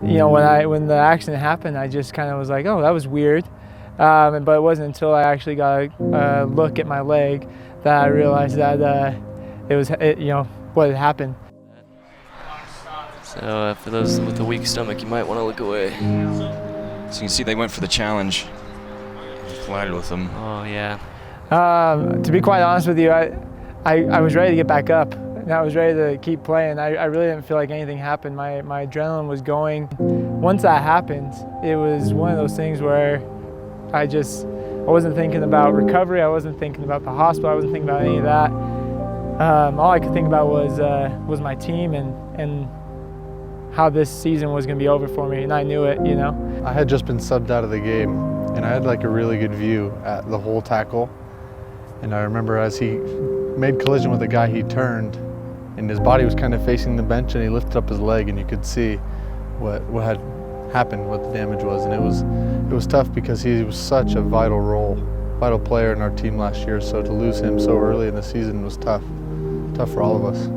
you know, when the accident happened, I just kind of was like, oh, that was weird. But it wasn't until I actually got a look at my leg that I realized that you know, what had happened. So for those with a weak stomach, you might want to look away. So you can see they went for the challenge. Collided with them. Oh yeah. To be quite honest with you, I was ready to get back up. And I was ready to keep playing. I really didn't feel like anything happened. My adrenaline was going. Once that happened, it was one of those things where I wasn't thinking about recovery. I wasn't thinking about the hospital. I wasn't thinking about any of that. All I could think about was my team and how this season was going to be over for me, and I knew it, you know. I had just been subbed out of the game, and I had like a really good view at the whole tackle. And I remember as he made collision with the guy, he turned, and his body was kind of facing the bench, and he lifted up his leg, and you could see what had happened, what the damage was. And it was tough because he was such a vital player in our team last year. So to lose him so early in the season was tough for all of us.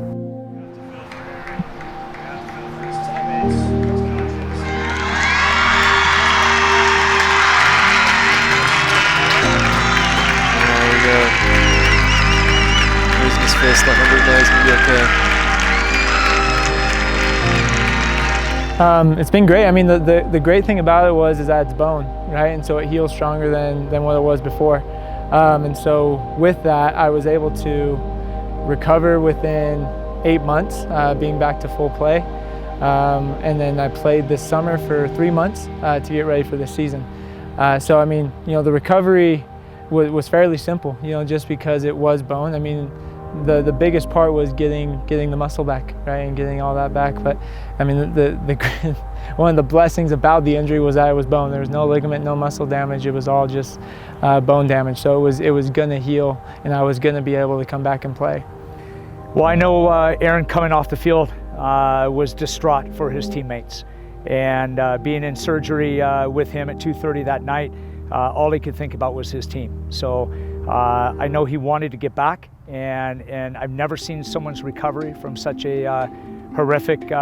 Losing his fist, let him know he's going to be okay. It's been great. I mean, the great thing about it is that it's bone, right? And so it heals stronger than what it was before. And so with that, I was able to recover within 8 months, being back to full play. And then I played this summer for 3 months to get ready for this season. So I mean, you know, the recovery was fairly simple, you know, just because it was bone. I mean, the biggest part was getting the muscle back, right, and getting all that back. But I mean, the one of the blessings about the injury was that it was bone. There was no ligament, no muscle damage. It was all just bone damage. So it was going to heal, and I was going to be able to come back and play. Well, I know Aaron coming off the field was distraught for his teammates, and being in surgery with him at 2:30 that night, all he could think about was his team. So I know he wanted to get back, and I've never seen someone's recovery from such a horrific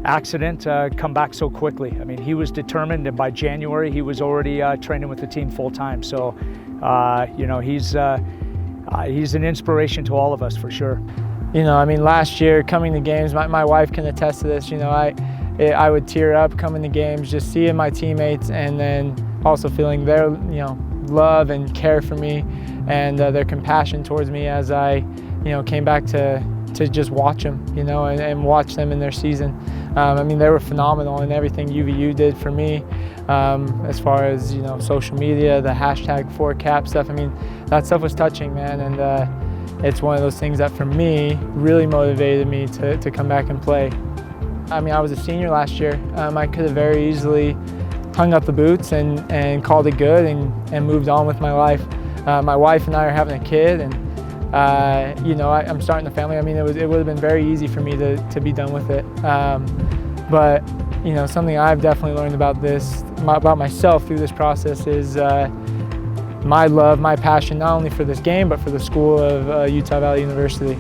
accident come back so quickly. I mean, he was determined, and by January he was already training with the team full time. So you know, he's an inspiration to all of us for sure. You know, I mean, last year coming to games, my wife can attest to this. You know, I would tear up coming to games, just seeing my teammates, and then also feeling their, you know, love and care for me, and their compassion towards me as I, you know, came back to just watch them, you know, and watch them in their season. I mean, they were phenomenal in everything UVU did for me, as far as, you know, social media, the #4Cap stuff. I mean, that stuff was touching, man, and it's one of those things that for me really motivated me to come back and play. I mean, I was a senior last year. I could have very easily hung up the boots and called it good and moved on with my life. My wife and I are having a kid, and you know, I'm starting a family. I mean, it would have been very easy for me to be done with it. But you know, something I've definitely learned about myself through this process is my love, my passion, not only for this game, but for the school of Utah Valley University.